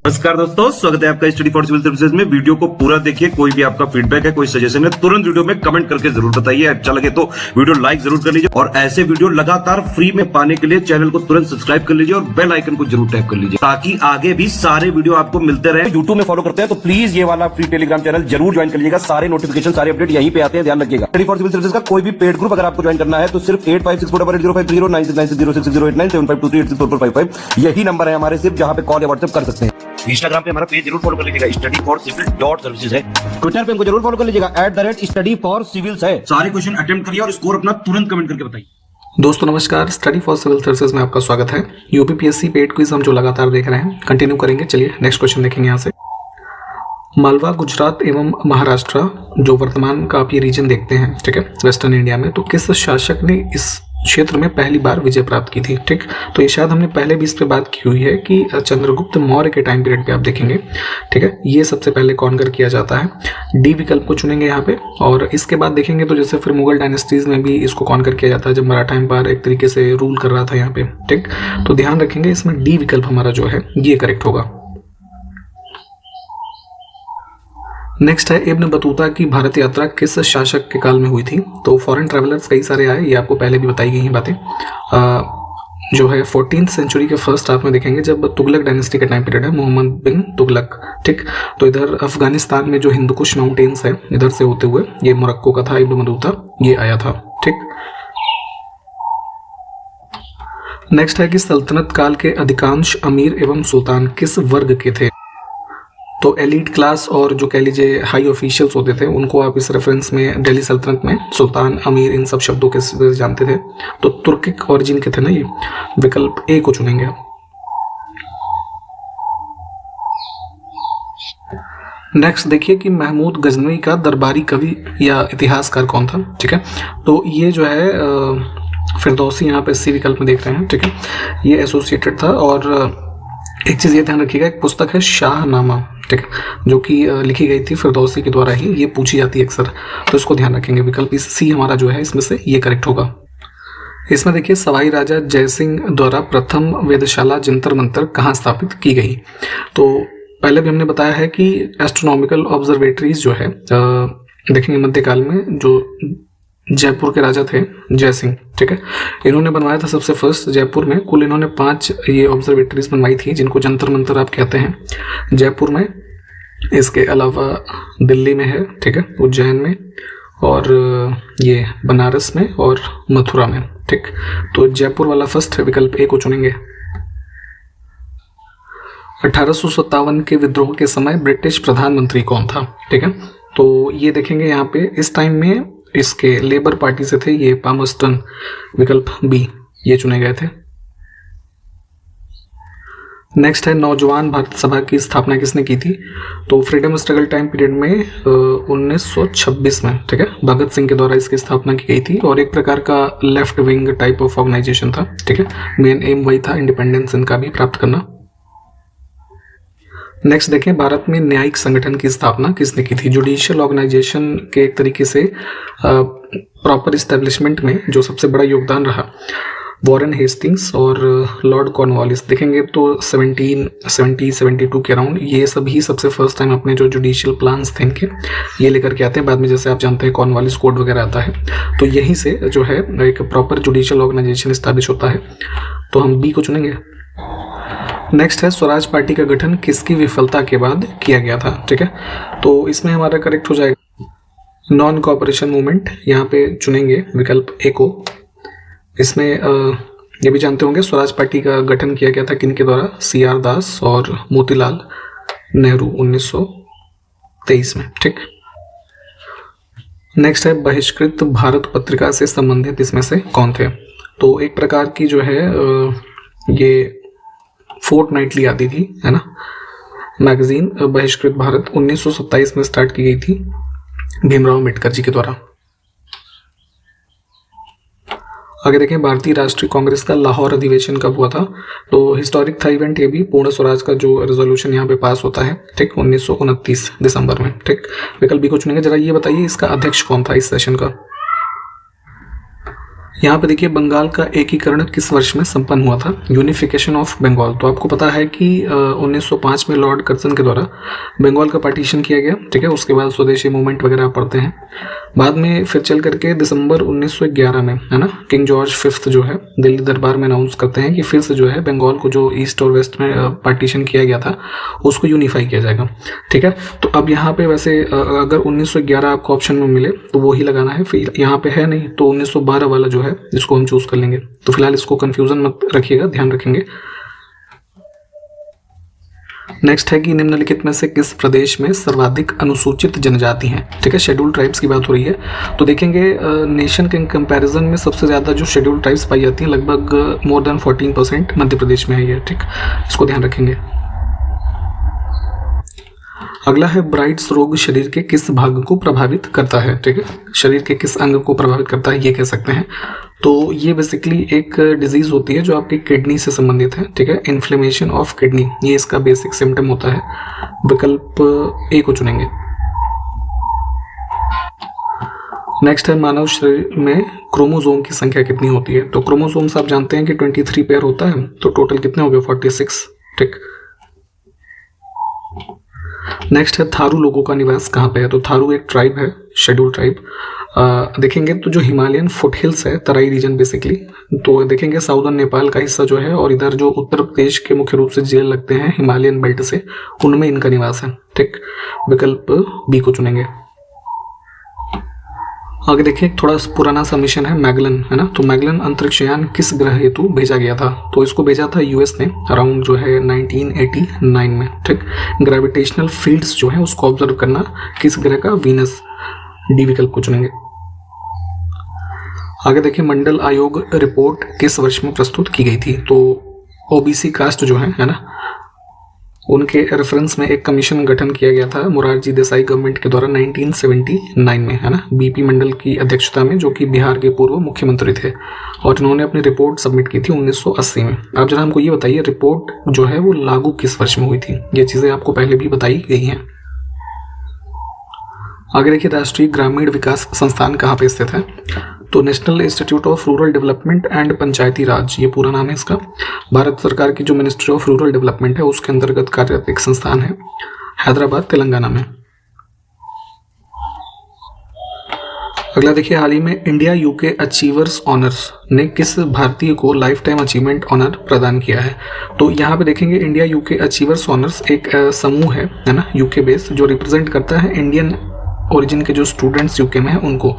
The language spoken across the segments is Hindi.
नमस्कार दोस्तों, स्वागत है आपका स्टडी फॉर सिविल सर्विसेज में। वीडियो को पूरा देखिए। कोई भी आपका फीडबैक है, कोई सजेशन है, तुरंत वीडियो में कमेंट करके जरूर बताइए। अच्छा लगे तो वीडियो लाइक जरूर कर लीजिए और ऐसे वीडियो लगातार फ्री में पाने के लिए चैनल को तुरंत सब्सक्राइब कर लीजिए और बेल आइकन को जरूर टैप कर लीजिए ताकि आगे भी सारे वीडियो आपको मिलते रहे। यूट्यूब में फॉलो करते हैं तो प्लीज ये वाला फ्री टेलीग्राम चैनल जरूर ज्वाइन कर लीजिएगा। सारे नोटिफिकेशन, सारे अपडेट यहीं पे आते हैं, ध्यान रखिएगा। स्टडी फॉर सिविल सर्विसेज का कोई भी पेड ग्रुप अगर आपको ज्वाइन करना है तो सिर्फ 856480560660897523864455 यही नंबर है हमारे, सिर्फ जहां पे कॉल या व्हाट्सएप कर सकते हैं। इंस्टाग्राम पे हमारा पेज जरूर फॉलो कर लीजिएगा, studyforcivil.services है। ट्विटर पे हमको जरूर फॉलो कर लीजिएगा, @studyforcivils है। सारे क्वेश्चन अटेम्प्ट करिए और स्कोर अपना तुरंत कमेंट करके बताइए। दोस्तों नमस्कार, स्टडी फॉर सिविल सर्विसेज में आपका स्वागत है। यूपीपीएससी पेड क्विज हम जो लगातार देख रहे हैं, कंटिन्यू करेंगे। चलिए नेक्स्ट क्वेश्चन देखेंगे यहाँ से। मालवा, गुजरात एवं महाराष्ट्र जो वर्तमान का आप ये रीजन देखते हैं, ठीक है, वेस्टर्न इंडिया में, तो किस शासक ने इस क्षेत्र में पहली बार विजय प्राप्त की थी? ठीक, तो ये शायद हमने पहले भी इस पे बात की हुई है कि चंद्रगुप्त मौर्य के टाइम पीरियड पे आप देखेंगे, ठीक है, ये सबसे पहले कॉन्कर किया जाता है। डी विकल्प को चुनेंगे यहाँ पे। और इसके बाद देखेंगे तो जैसे फिर मुगल डायनेस्टीज में भी इसको कॉन्कर किया जाता है, जब मराठा एम्पायर एक तरीके से रूल कर रहा था यहाँ पे, ठीक। तो ध्यान रखेंगे इसमें डी विकल्प हमारा जो है ये करेक्ट होगा। नेक्स्ट है इब्न बतूता की भारत यात्रा किस शासक के काल में हुई थी? तो फॉरेन ट्रैवलर्स कई सारे आए, ये आपको पहले भी बताई गई हैं बातें। जो है 14th सेंचुरी के फर्स्ट हाफ में देखेंगे, जब तुगलक डायनेस्टी का टाइम पीरियड है, मोहम्मद बिन तुगलक, ठीक। तो इधर अफगानिस्तान में जो हिंदुकुश माउंटेन्स है, इधर से होते हुए ये मोरक्को का था, इब्न बतूता ये आया था, ठीक। नेक्स्ट है कि सल्तनत काल के अधिकांश अमीर एवं सुल्तान किस वर्ग के थे? तो एलीट क्लास और जो कह लीजिए हाई ऑफिशियल्स होते थे, उनको आप इस रेफरेंस में दिल्ली सल्तनत में सुल्तान, अमीर, इन सब शब्दों के जानते थे। तो तुर्किक ओरिजिन के थे ना ये। विकल्प ए को चुनेंगे आप। नेक्स्ट देखिए कि महमूद गजनवी का दरबारी कवि या इतिहासकार कौन था? ठीक है, तो ये जो है फिरदौसी यहाँ पे सी विकल्प में देख रहे हैं, ठीक है, ये एसोसिएटेड था। और एक चीज़ ये ध्यान रखिएगा, एक पुस्तक है शाहनामा, ठीक है, जो कि लिखी गई थी फिरदौसी के द्वारा ही, ये पूछी जाती है अक्सर, तो इसको ध्यान रखेंगे। विकल्प इस सी हमारा जो है इसमें से ये करेक्ट होगा। इसमें देखिए सवाई राजा जयसिंह द्वारा प्रथम वेधशाला जंतर मंतर कहाँ स्थापित की गई? तो पहले भी हमने बताया है कि एस्ट्रोनॉमिकल ऑब्जर्वेटरीज जो है देखेंगे मध्यकाल में जो जयपुर के राजा थे जयसिंह, ठीक है, इन्होंने बनवाया था सबसे फर्स्ट जयपुर में। कुल इन्होंने 5 ये ऑब्जर्वेटरीज बनवाई थी, जिनको जंतर मंतर आप कहते हैं, जयपुर में। इसके अलावा दिल्ली में है, ठीक है, उज्जैन में, और ये बनारस में और मथुरा में, ठीक। तो जयपुर वाला फर्स्ट है, विकल्प ए को चुनेंगे। 1857 के विद्रोह के समय ब्रिटिश प्रधानमंत्री कौन था? ठीक है, तो ये देखेंगे यहाँ पे इस टाइम में इसके लेबर पार्टी से थे ये पामर्स्टन, विकल्प बी ये चुने गए थे। नेक्स्ट है नौजवान भारत सभा की स्थापना किसने की थी? तो फ्रीडम स्ट्रगल टाइम पीरियड में 1926 में, ठीक है, भगत सिंह के द्वारा इसकी स्थापना की गई थी और एक प्रकार का left wing type of organization था, ठीक है। मेन एम वही था इंडिपेंडेंस इनका भी प्राप्त करना। नेक्स्ट देखें भारत में न्यायिक संगठन की स्थापना किसने की थी? जुडिशियल ऑर्गेनाइजेशन के एक तरीके से प्रॉपर इस्टेब्लिशमेंट में जो सबसे बड़ा योगदान रहा, वॉरेन हेस्टिंग्स और लॉर्ड कॉर्नवालिस। देखेंगे तो 1770-72 के अराउंड ये सभी सबसे फर्स्ट टाइम अपने जो जुडिशियल प्लान्स थे इनके ये लेकर के आते हैं। बाद में जैसे आप जानते हैं कॉर्नवालिस कोड वगैरह आता है, तो यहीं से जो है एक प्रॉपर जुडिशियल ऑर्गेनाइजेशन इस्टेब्लिश होता है। तो हम बी को चुनेंगे। नेक्स्ट है स्वराज पार्टी का गठन किसकी विफलता के बाद किया गया था? ठीक है, तो इसमें हमारा करेक्ट हो जाएगा नॉन कॉपरेशन मूवमेंट, यहाँ पे चुनेंगे विकल्प ए को। इसमें ये भी जानते होंगे स्वराज पार्टी का गठन किया गया था किनके द्वारा? CR दास और मोतीलाल नेहरू 1923 में, ठीक। नेक्स्ट है बहिष्कृत भारत पत्रिका से संबंधित इसमें से कौन थे? तो एक प्रकार की जो है ये फोर्टनाइटली आती थी, है ना, मैगजीन बहिष्कृत भारत 1927 में स्टार्ट की गई थी भीमराव अम्बेडकर जी के द्वारा। आगे देखें भारतीय राष्ट्रीय कांग्रेस का लाहौर अधिवेशन कब हुआ था? तो हिस्टोरिक था इवेंट ये भी, पूर्ण स्वराज का जो रेजोल्यूशन यहाँ पे पास होता है, ठीक, 1929 दिसंबर में, ठीक। विकल्प बी को चुनेंगे। जरा ये बताइए इसका अध्यक्ष कौन था इस सेशन का? यहाँ पे देखिए बंगाल का एकीकरण किस वर्ष में संपन्न हुआ था, यूनिफिकेशन ऑफ बंगाल। तो आपको पता है कि 1905 में लॉर्ड कर्जन के द्वारा बंगाल का पार्टीशन किया गया, ठीक है। उसके बाद स्वदेशी मूवमेंट वगैरह आप पढ़ते हैं। बाद में फिर चल करके दिसंबर 1911 में, है ना, किंग जॉर्ज फिफ्थ जो है दिल्ली दरबार में अनाउंस करते हैं कि फिर से जो है बंगाल को जो ईस्ट और वेस्ट में पार्टीशन किया गया था उसको यूनिफाई किया जाएगा, ठीक है। तो अब यहाँ पे वैसे अगर 1911 आपको ऑप्शन में मिले तो वो ही लगाना है, फिर यहाँ पे है नहीं तो 1912 वाला जो है इसको हम चूज कर लेंगे। तो फिलहाल इसको कंफ्यूजन मत रखिएगा, ध्यान रखेंगे। नेक्स्ट है कि निम्नलिखित में से किस प्रदेश में सर्वाधिक अनुसूचित जनजाति हैं, ठीक है। शेड्यूल्ड ट्राइब्स की बात हो रही है तो देखेंगे नेशन के कंपैरिजन में सबसे ज़्यादा जो शेड्यूल्ड ट्राइब्स पाई जाती हैं लगभग मोर देन 14% मध्य प्रदेश में है ये, ठीक, इसको ध्यान रखेंगे। अगला है ब्राइट्स रोग शरीर के किस भाग को प्रभावित करता है, ठीक है। शरीर के किस अंग को प्रभावित करता है ये कह सकते हैं। तो ये बेसिकली एक डिजीज होती है जो आपकी किडनी से संबंधित है, ठीक है। इन्फ्लेमेशन ऑफ किडनी ये इसका बेसिक सिम्टम होता है। विकल्प ए को चुनेंगे। नेक्स्ट है मानव शरीर में क्रोमोसोम की संख्या कितनी होती है। तो क्रोमोसोम्स आप जानते हैं कि 23 पेयर होता है, तो टोटल कितने हो गए 46, ठीक। नेक्स्ट है थारू लोगों का निवास कहाँ पे है। तो थारू एक ट्राइब है, शेड्यूल ट्राइब। देखेंगे तो जो हिमालयन फुटहिल्स है, तराई रीजन बेसिकली, तो देखेंगे साउदर्न नेपाल का हिस्सा जो है और इधर जो उत्तर प्रदेश के मुख्य रूप से जेल लगते हैं हिमालयन बेल्ट से, उनमें इनका निवास है, ठीक। विकल्प बी को चुनेंगे। आगे देखिए थोड़ा पुराना सा मिशन है मैगलन, है ना। तो मैगलन अंतरिक्षयान किस ग्रह हेतु भेजा गया था। तो इसको भेजा था यूएस ने अराउंड जो है 1989 में, ठीक। ग्रेविटेशनल फील्ड्स जो है उसको ऑब्जर्व करना किस ग्रह का, वीनस, डी विकल्प को चुनेंगे। आगे देखिए मंडल आयोग रिपोर्ट किस वर्ष में प्रस्तुत की गई थी। तो ओबीसी कास्ट जो है ना, उनके रेफरेंस में एक कमीशन गठन किया गया था मोरारजी देसाई गवर्नमेंट के द्वारा 1979 में, है ना, बीपी मंडल की अध्यक्षता में, जो कि बिहार के पूर्व मुख्यमंत्री थे, और इन्होंने अपनी रिपोर्ट सबमिट की थी 1980 में। आप जरा हमको ये बताइए रिपोर्ट जो है वो लागू किस वर्ष में हुई थी। ये चीज़ें आपको पहले भी बताई गई हैं। आगे देखिए राष्ट्रीय ग्रामीण विकास संस्थान कहाँ पे स्थित है। तो national institute of rural development and Panchayati Raj, ये पूरा नाम है इसका। भारत सरकार की जो मिनिस्ट्री ऑफ रूरल डेवलपमेंट है उसके अंतर्गत कार्यरत एक संस्थान है, हैदराबाद तेलंगाना में। अगला देखिए हाल ही में इंडिया यूके अचीवर्स ऑनर्स ने किस भारतीय को लाइफ टाइम अचीवमेंट ऑनर प्रदान किया है। तो यहाँ पे देखेंगे इंडिया यूके अचीवर्स ऑनर्स एक समूह है ना, यूके बेस्ड, जो रिप्रेजेंट करता है इंडियन ओरिजिन के जो स्टूडेंट्स यूके में हैं उनको।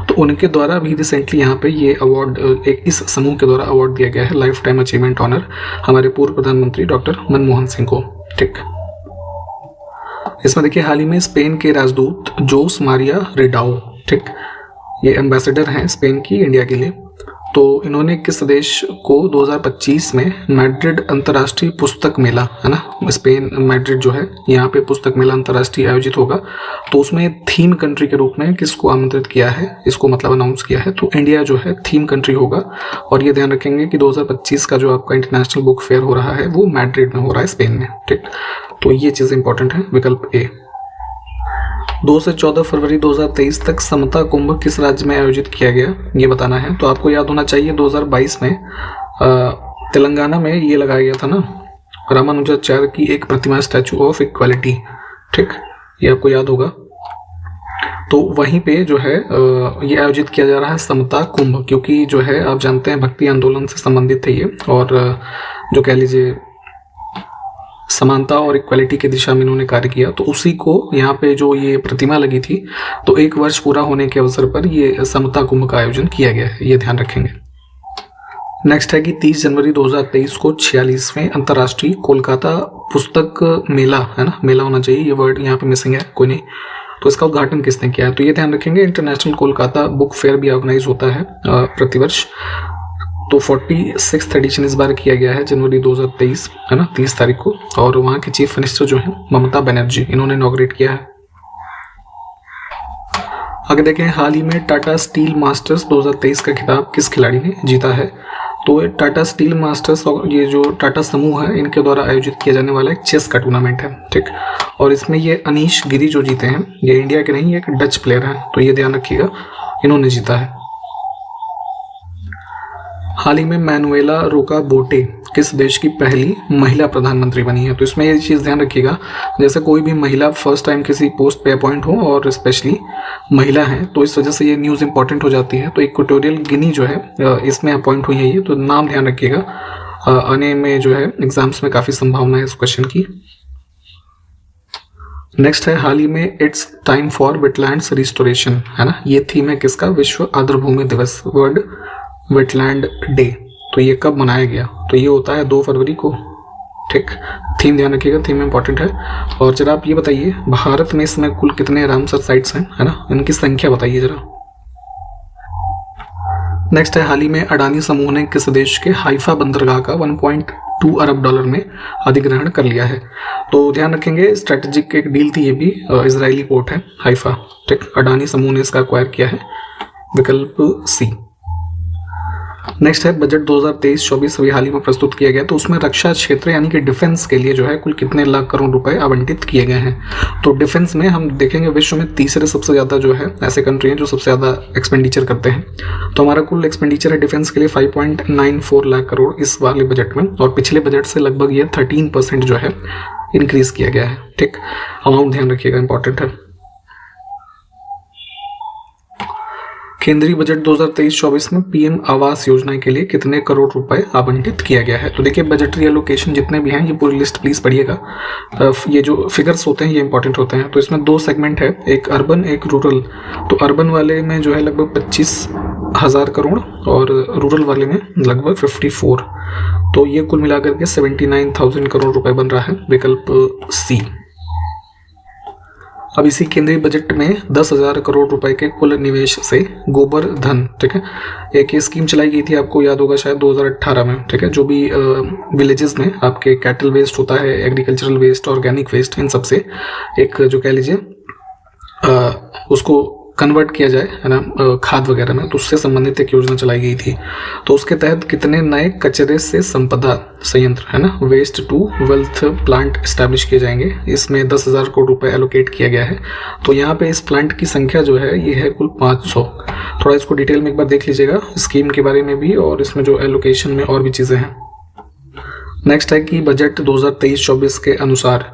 तो उनके द्वारा भी रिसेंटली यहाँ पे ये अवार्ड एक इस समूह के द्वारा अवार्ड दिया गया है लाइफ टाइम अचीवमेंट ऑनर हमारे पूर्व प्रधानमंत्री डॉक्टर मनमोहन सिंह को, ठीक। इसमें देखिए हाल ही में स्पेन के राजदूत जोस मारिया रिडाओ, ठीक, ये एम्बेसडर हैं स्पेन की इंडिया के लिए। तो इन्होंने किस देश को 2025 में मैड्रिड अंतर्राष्ट्रीय पुस्तक मेला, है ना, स्पेन मैड्रिड जो है यहाँ पे पुस्तक मेला अंतर्राष्ट्रीय आयोजित होगा, तो उसमें थीम कंट्री के रूप में किसको आमंत्रित किया है, इसको मतलब अनाउंस किया है। तो इंडिया जो है थीम कंट्री होगा। और ये ध्यान रखेंगे कि 2025 का जो आपका इंटरनेशनल बुक फेयर हो रहा है वो मैड्रिड में हो रहा है, स्पेन में, ठीक। तो ये चीज़ इंपॉर्टेंट है, विकल्प ए। 2 से 14 फरवरी 2023 तक समता कुंभ किस राज्य में आयोजित किया गया, ये बताना है। तो आपको याद होना चाहिए 2022 में तेलंगाना में ये लगाया गया था ना, रामानुजाचार्य की एक प्रतिमा, स्टैचू ऑफ इक्वालिटी, ठीक, ये आपको याद होगा। तो वहीं पे जो है ये आयोजित किया जा रहा है समता कुंभ, क्योंकि जो है आप जानते हैं भक्ति आंदोलन से संबंधित है ये, और जो कह लीजिए समानता और इक्वालिटी की दिशा में इन्होंने कार्य किया। तो उसी को यहाँ पे जो ये प्रतिमा लगी थी, तो 1 वर्ष पूरा होने के अवसर पर ये समता कुंभ का आयोजन किया गया है, ये ध्यान रखेंगे। नेक्स्ट है कि 30 जनवरी 2023 को 46वें अंतर्राष्ट्रीय कोलकाता पुस्तक मेला, है ना, मेला होना चाहिए, ये वर्ड यहाँ पे मिसिंग है, कोई नहीं। तो इसका उद्घाटन किसने किया है। तो ये ध्यान रखेंगे इंटरनेशनल कोलकाता बुक फेयर भी ऑर्गेनाइज होता है प्रतिवर्ष। तो 46th एडिशन इस बार किया गया है जनवरी 2023, है ना, 30 तारीख को। और वहाँ के चीफ मिनिस्टर जो है ममता बनर्जी, इन्होंने इनॉग्रेट किया है। आगे देखें हाल ही में टाटा स्टील मास्टर्स 2023 का खिताब किस खिलाड़ी ने जीता है। तो टाटा स्टील मास्टर्स और ये जो टाटा समूह है इनके द्वारा आयोजित किया जाने वाला एक चेस का टूर्नामेंट है, ठीक। और इसमें ये अनीश गिरी जो जीते हैं, ये इंडिया के नहीं, एक डच प्लेयर है, तो ये ध्यान रखिएगा, इन्होंने जीता है। हाल ही में मैनुएला रोका बोटे किस देश की पहली महिला प्रधानमंत्री बनी है? तो इसमें ये चीज़ ध्यान रखिएगा, जैसे कोई भी महिला फर्स्ट टाइम किसी पोस्ट पे अपॉइंट हो और स्पेशली महिला है तो इस वजह से ये न्यूज़ इंपॉर्टेंट हो जाती है। तो इक्वेटोरियल गिनी जो है इसमें अपॉइंट हुई है ये, तो नाम ध्यान रखिएगा, आने में जो है एग्जाम्स में काफ़ी संभावना है इस क्वेश्चन की। नेक्स्ट है हाल ही में it's time for wetlands restoration, है ना, ये थीम है किसका? विश्व आर्द्रभूमि दिवस, वर्ल्ड वेटलैंड डे। तो ये कब मनाया गया? तो ये होता है 2 फरवरी को। ठीक, थीम ध्यान रखिएगा, थीम इंपॉर्टेंट है। और जरा आप ये बताइए भारत में इसमें कुल कितने रामसर साइट्स हैं, है ना, इनकी संख्या बताइए जरा। नेक्स्ट है हाल ही में अडानी समूह ने किस देश के हाइफा बंदरगाह का 1.2 अरब डॉलर में अधिग्रहण कर लिया है? तो ध्यान रखेंगे स्ट्रेटेजिक एक डील थी ये भी, इजरायली पोर्ट है हाइफा। ठीक, अडानी समूह ने इसका एक्वायर किया है, विकल्प सी। नेक्स्ट है बजट 2023-24 अभी हाल ही में प्रस्तुत किया गया, तो उसमें रक्षा क्षेत्र यानी कि डिफेंस के लिए जो है कुल कितने लाख करोड़ रुपए आवंटित किए गए हैं? तो डिफेंस में हम देखेंगे विश्व में तीसरे सबसे ज़्यादा जो है ऐसे कंट्री हैं जो सबसे ज़्यादा एक्सपेंडिचर करते हैं। तो हमारा कुल एक्सपेंडिचर है डिफेंस के लिए 5.94 लाख करोड़ इस वाले बजट में, और पिछले बजट से लगभग ये 13% जो है इंक्रीज किया गया है। ठीक, अमाउंट ध्यान रखिएगा, इंपॉर्टेंट है। केंद्रीय बजट 2023-24 में पीएम आवास योजना के लिए कितने करोड़ रुपए आवंटित किया गया है? तो देखिए बजटरी एलोकेशन जितने भी हैं ये पूरी लिस्ट प्लीज पढ़िएगा, ये जो फिगर्स होते हैं ये इंपॉर्टेंट होते हैं। तो इसमें 2 सेगमेंट है, एक अर्बन एक रूरल। तो अर्बन वाले में जो है लगभग 25,000 करोड़ और रूरल वाले में लगभग 54। तो ये कुल मिलाकर के 79,000 करोड़ रुपए बन रहा है, विकल्प सी। अब इसी केंद्रीय बजट में 10,000 करोड़ रुपए के कुल निवेश से गोबर धन, ठीक है, एक ये स्कीम चलाई गई थी, आपको याद होगा शायद 2018 में। ठीक है, जो भी विलेजेस में आपके कैटल वेस्ट होता है, एग्रीकल्चरल वेस्ट, ऑर्गेनिक वेस्ट, इन सब से एक जो कह लीजिए उसको कन्वर्ट किया जाए, है ना, खाद वगैरह में, तो उससे संबंधित एक योजना चलाई गई थी। तो उसके तहत कितने नए कचरे से संपदा संयंत्र, है ना, waste to wealth plant establish किए जाएंगे? इसमें 10,000 करोड़ रुपए एलोकेट किया गया है। तो यहाँ पे इस प्लांट की संख्या जो है ये है कुल 500। थोड़ा इसको डिटेल में एक बार देख लीजिएगा, स्कीम के बारे में भी और इसमें जो एलोकेशन में और भी चीज़ें हैं। नेक्स्ट है कि बजट 2023-24 के अनुसार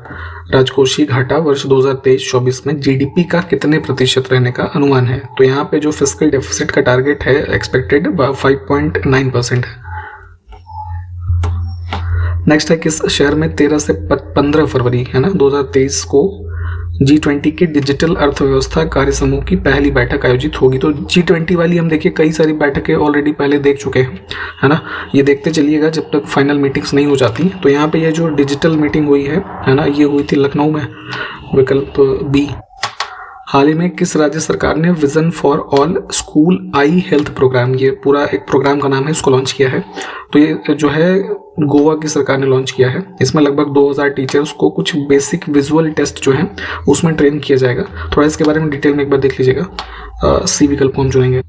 राजकोषीय घाटा वर्ष 2023-24 में जीडीपी का कितने प्रतिशत रहने का अनुमान है? तो यहाँ पे जो फिस्कल डेफिसिट का टारगेट है एक्सपेक्टेड 5.9% है। नेक्स्ट है किस शहर में 13 से 15 फरवरी, है ना, 2023 को G20 के डिजिटल अर्थव्यवस्था कार्य समूह की पहली बैठक आयोजित होगी? तो G20 वाली हम देखिए कई सारी बैठकें ऑलरेडी पहले देख चुके हैं, है ना, ये देखते चलिएगा जब तक फाइनल मीटिंग्स नहीं हो जाती। तो यहाँ पे ये जो डिजिटल मीटिंग हुई है ना, ये हुई थी लखनऊ में, विकल्प बी। हाल ही में किस राज्य सरकार ने vision for all school eye health program, ये पूरा एक प्रोग्राम का नाम है, इसको लॉन्च किया है? तो ये जो है गोवा की सरकार ने लॉन्च किया है। इसमें लगभग 2000 टीचर्स को कुछ बेसिक विजुअल टेस्ट जो है उसमें ट्रेन किया जाएगा। थोड़ा इसके बारे में डिटेल में एक बार देख लीजिएगा, सी विकल्प को हम चुनेंगे।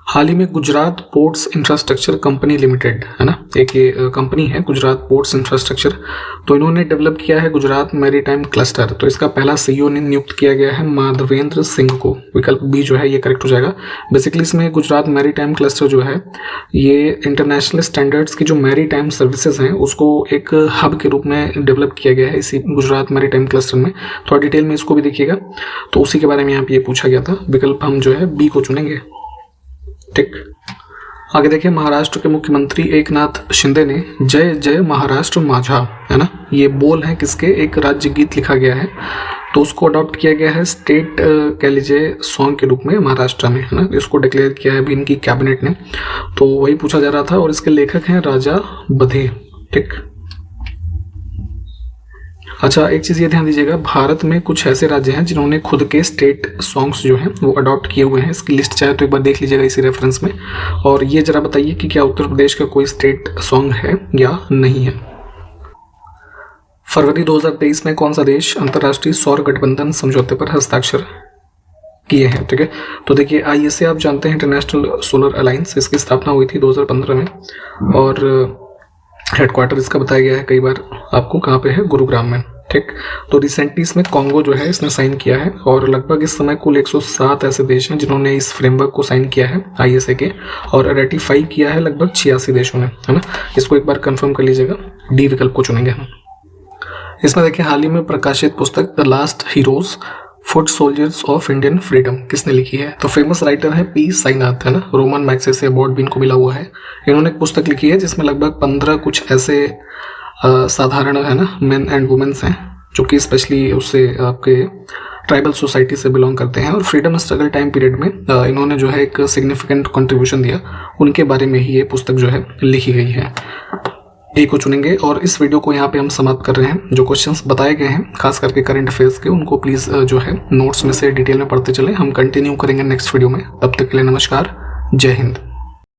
हाल ही में Gujarat ports infrastructure company limited, है ना, एक ये कंपनी है गुजरात पोर्ट्स इंफ्रास्ट्रक्चर, तो इन्होंने डेवलप किया है गुजरात मैरीटाइम क्लस्टर। तो इसका पहला सीईओ ने नियुक्त किया गया है माधवेंद्र सिंह को, विकल्प बी जो है ये करेक्ट हो जाएगा। बेसिकली इसमें गुजरात मैरीटाइम क्लस्टर जो है ये इंटरनेशनल स्टैंडर्ड्स की जो मैरीटाइम सर्विसेज हैं उसको एक हब के रूप में डेवलप किया गया है इसी गुजरात मैरीटाइम क्लस्टर में। थोड़ा डिटेल में इसको भी देखिएगा, तो उसी के बारे में यहाँ पे ये पूछा गया था, विकल्प हम जो है बी को चुनेंगे। ठीक, आगे देखिए महाराष्ट्र के मुख्यमंत्री एकनाथ शिंदे ने जय जय महाराष्ट्र माझा, है ना, ये बोल है किसके, एक राज्य गीत लिखा गया है, तो उसको अडॉप्ट किया गया है स्टेट कह लीजिए सॉन्ग के रूप में महाराष्ट्र में, है ना, इसको डिक्लेयर किया है अभी इनकी कैबिनेट ने। तो वही पूछा जा रहा था, और इसके लेखक हैं राजा बधे। ठीक, अच्छा एक चीज़ ये ध्यान दीजिएगा, भारत में कुछ ऐसे राज्य हैं जिन्होंने खुद के स्टेट सॉन्ग्स जो हैं वो अडॉप्ट किए हुए हैं। इसकी लिस्ट चाहे तो एक बार देख लीजिएगा इसी रेफरेंस में, और ये जरा बताइए कि क्या उत्तर प्रदेश का कोई स्टेट सॉन्ग है या नहीं है। फरवरी 2023 में कौन सा देश अंतर्राष्ट्रीय सौर गठबंधन समझौते पर हस्ताक्षर किए हैं? ठीक है, तो देखिए ISA आप जानते हैं, इंटरनेशनल सोलर अलायंस, इसकी स्थापना हुई थी 2015 में, और हेडक्वार्टर इसका बताया गया है कई बार आपको, कहाँ पे है, गुरुग्राम में। ठीक। तो रिसेंटली इसमें कॉन्गो जो है इसने साइन किया है और लगभग इस समय कुल 107 ऐसे देश हैं जिन्होंने इस फ्रेमवर्क को साइन किया है ISA के, और रेटिफाई किया है लगभग 86 देशों ने, है ना। इसको एक बार कंफर्म कर लीजिएगा, डी विकल्प को चुनेंगे हम। इसमें देखिए हाल ही में प्रकाशित पुस्तक the last heroes foot soldiers of Indian freedom किसने लिखी है? तो फेमस राइटर है पी साईनाथ, है ना। रोमन मैग्सेसे अवार्ड भी इनको मिला हुआ है। इन्होंने एक पुस्तक लिखी है जिसमें लगभग 15 कुछ ऐसे साधारण, है ना, मेन एंड वुमेन्स हैं जो कि स्पेशली उससे आपके ट्राइबल सोसाइटी से बिलोंग करते हैं और फ्रीडम स्ट्रगल टाइम पीरियड में इन्होंने जो है एक सिग्निफिकेंट कंट्रीब्यूशन दिया, उनके बारे में ही ये पुस्तक जो है लिखी गई है। ए को चुनेंगे और इस वीडियो को यहाँ पे हम समाप्त कर रहे हैं। जो क्वेश्चंस बताए गए हैं खास करके करंट अफेयर्स के, उनको प्लीज़ जो है नोट्स में से डिटेल में पढ़ते चलें। हम कंटिन्यू करेंगे नेक्स्ट वीडियो में। तब तक के लिए नमस्कार, जय हिंद।